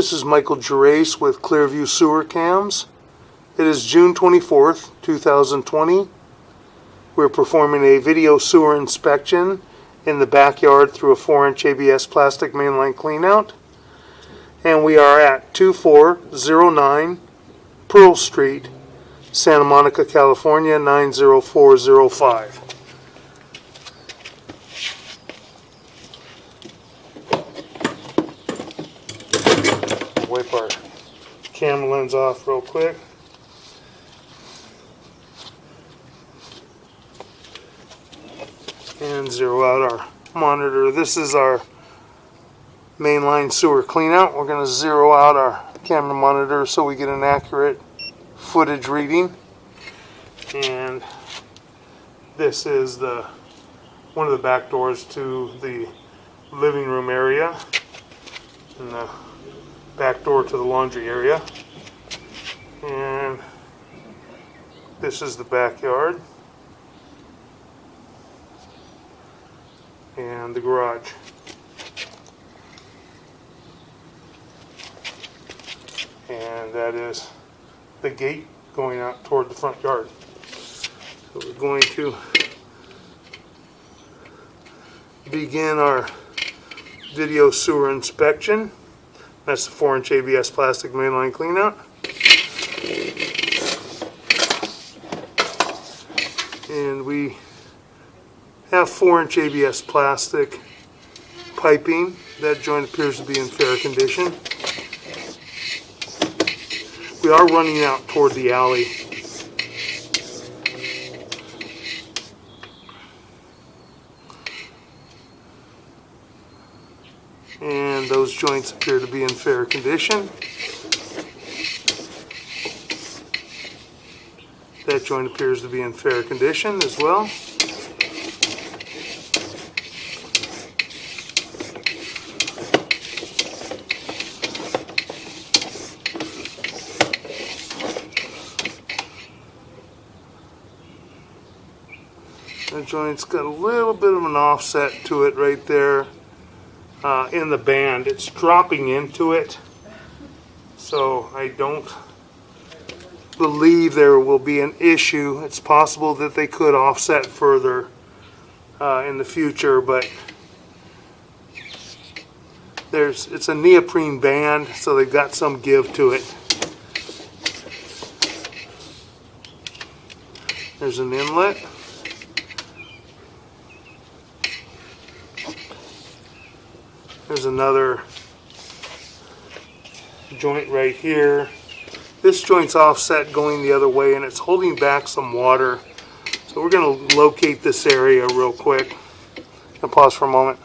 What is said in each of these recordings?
This is Michael Gerace with Clearview Sewer Cams. It is June 24th, 2020. We're performing a video sewer inspection in the backyard through a 4-inch ABS plastic mainline cleanout. And we are at 2409 Pearl Street, Santa Monica, California, 90405. Wipe our camera lens off real quick. And zero out our monitor. This is our mainline sewer cleanout. We're going to zero out our camera monitor so we get an accurate footage reading. And this is one of the back doors to the living room area, and the back door to the laundry area. And this is the backyard and the garage. And that is the gate going out toward the front yard. So we're going to begin our video sewer inspection. That's the 4-inch ABS plastic mainline cleanout. And we have 4-inch ABS plastic piping. That joint appears to be in fair condition. We are running out toward the alley. And those joints appear to be in fair condition. That joint appears to be in fair condition as well. That joint's got a little bit of an offset to it right there. In the band, it's dropping into it, so I don't believe there will be an issue. It's possible that they could offset further in the future, but it's a neoprene band, so they've got some give to it. There's an inlet. There's another joint right here. This joint's offset going the other way, and it's holding back some water. So we're going to locate this area real quick. I'll pause for a moment.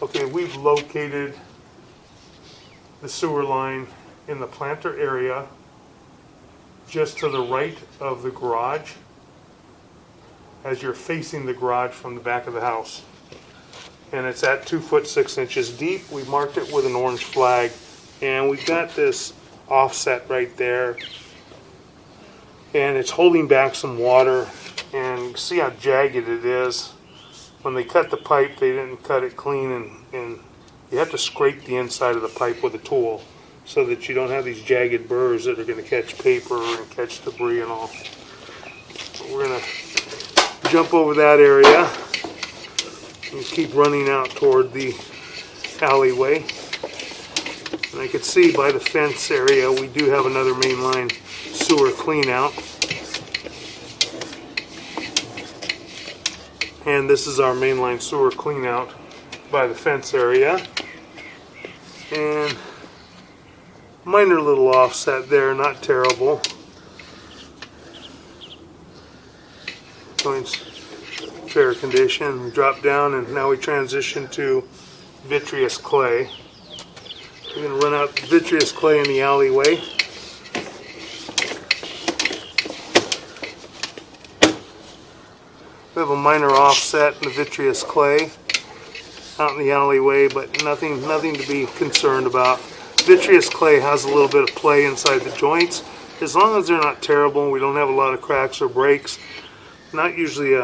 Okay, we've located the sewer line in the planter area just to the right of the garage as you're facing the garage from the back of the house. And it's at 2 foot 6 inches deep. We marked it with an orange flag, and we've got this offset right there, and it's holding back some water, and you can see how jagged it is. When they cut the pipe, they didn't cut it clean, and you have to scrape the inside of the pipe with a tool so that you don't have these jagged burrs that are going to catch paper and catch debris and all. But we're going to jump over that area and keep running out toward the alleyway. And I could see by the fence area we do have another main line sewer clean out. And this is our mainline sewer clean out by the fence area. And minor little offset there, not terrible. Joints fair condition. We drop down, and now we transition to vitreous clay. We're going to run out vitreous clay in the alleyway. We have a minor offset in the vitreous clay out in the alleyway, but nothing to be concerned about. Vitreous clay has a little bit of play inside the joints. As long as they're not terrible and we don't have a lot of cracks or breaks, not usually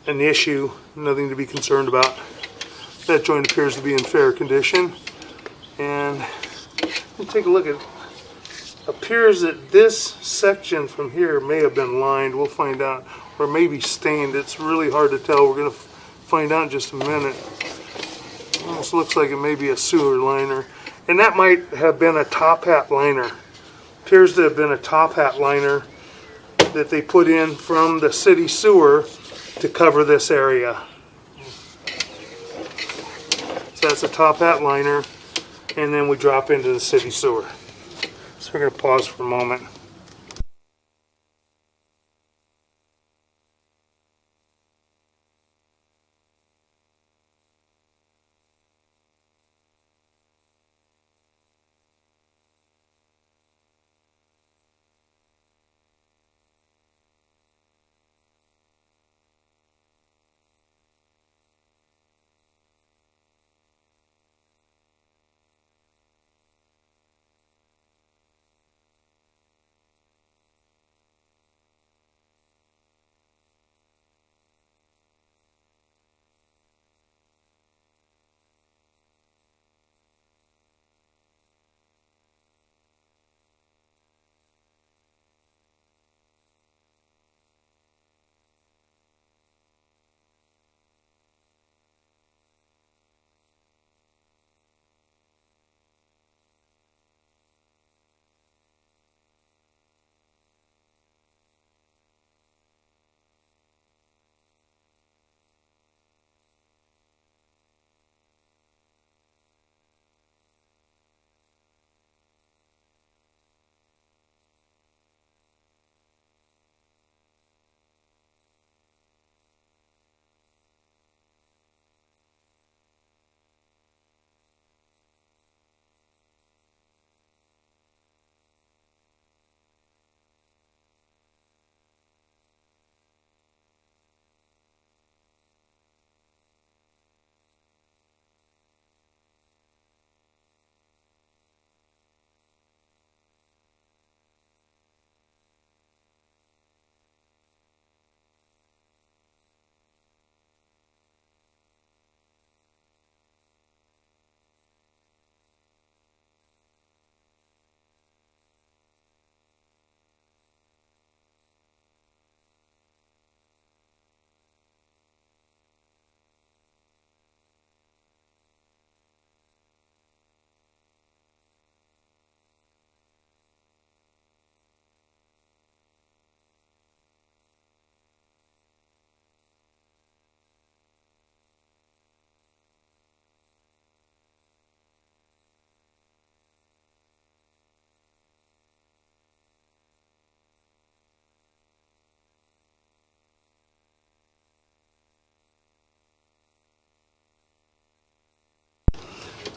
an issue, nothing to be concerned about. That joint appears to be in fair condition. And we'll take a look at it. Appears that this section from here may have been lined. We'll find out, or maybe stained. It's really hard to tell. We're going to find out in just a minute. Almost looks like it may be a sewer liner, and that might have been a top hat liner. Appears to have been a top hat liner that they put in from the city sewer to cover this area. So that's a top hat liner, and then we drop into the city sewer. So we're going to pause for a moment.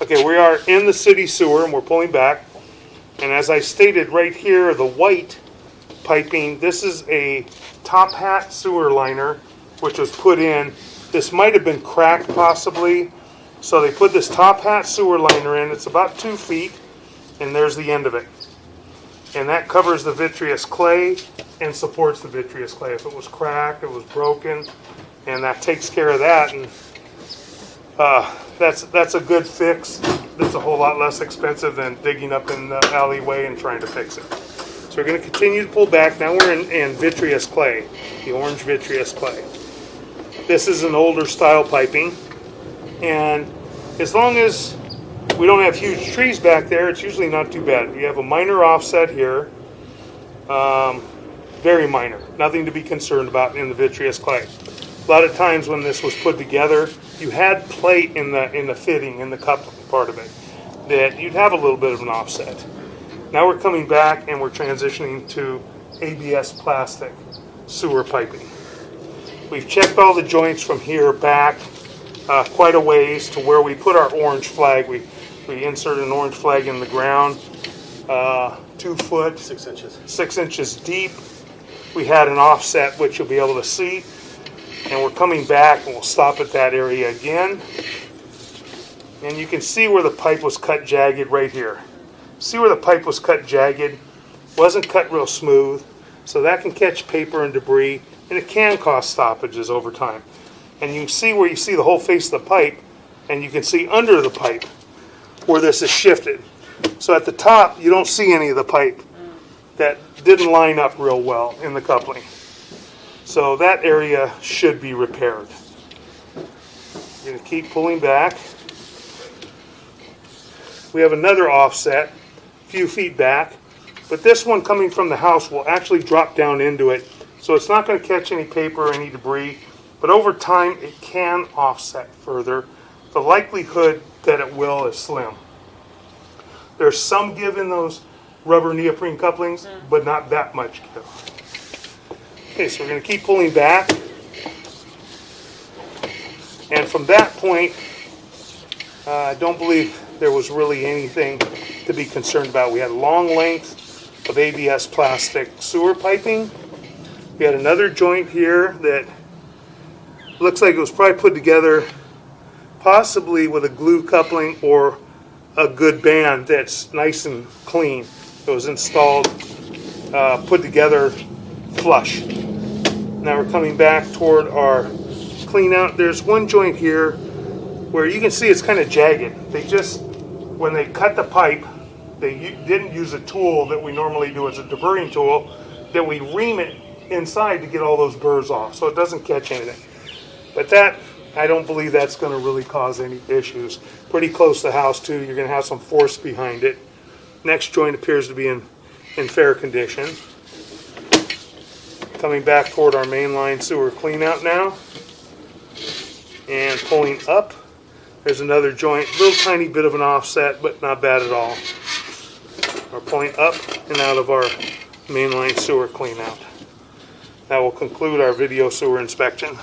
Okay, we are in the city sewer and we're pulling back. And as I stated right here, the white piping, this is a top hat sewer liner, which was put in. This might have been cracked possibly. So they put this top hat sewer liner in. It's about 2 feet, and there's the end of it. And that covers the vitreous clay and supports the vitreous clay. If it was cracked, it was broken, and that takes care of that. And that's a good fix. That's a whole lot less expensive than digging up in the alleyway and trying to fix it. So we're going to continue to pull back. Now we're in vitreous clay, the orange vitreous clay. This is an older style piping, and as long as we don't have huge trees back there, it's usually not too bad. You have a minor offset here, very minor, nothing to be concerned about in the vitreous clay. A lot of times when this was put together, you had plate in the fitting, in the coupling part of it, that you'd have a little bit of an offset. Now we're coming back and we're transitioning to ABS plastic sewer piping. We've checked all the joints from here back quite a ways to where we put our orange flag. We inserted an orange flag in the ground, 2 foot, 6 inches. 6 inches deep. We had an offset, which you'll be able to see. And we're coming back and we'll stop at that area again. And you can see where the pipe was cut jagged right here. See where the pipe was cut jagged? Wasn't cut real smooth. So that can catch paper and debris, and it can cause stoppages over time. And you can see where you see the whole face of the pipe, and you can see under the pipe where this is shifted. So at the top, you don't see any of the pipe that didn't line up real well in the coupling. So that area should be repaired. You're going to keep pulling back. We have another offset, a few feet back, but this one coming from the house will actually drop down into it, so it's not going to catch any paper or any debris, but over time it can offset further. The likelihood that it will is slim. There's some give in those rubber neoprene couplings, but not that much give. Okay, so we're going to keep pulling back. And from that point, I don't believe there was really anything to be concerned about. We had a long length of ABS plastic sewer piping. We had another joint here that looks like it was probably put together possibly with a glue coupling or a good band that's nice and clean. It was installed, put together flush. Now we're coming back toward our clean out. There's one joint here where you can see it's kind of jagged. They just, when they cut the pipe, they didn't use a tool that we normally do as a deburring tool, that we ream it inside to get all those burrs off so it doesn't catch anything. But that, I don't believe that's going to really cause any issues. Pretty close to the house too. You're going to have some force behind it. Next joint appears to be in fair condition. Coming back toward our mainline sewer cleanout now. And pulling up. There's another joint, little tiny bit of an offset, but not bad at all. We're pulling up and out of our mainline sewer cleanout. That will conclude our video sewer inspection.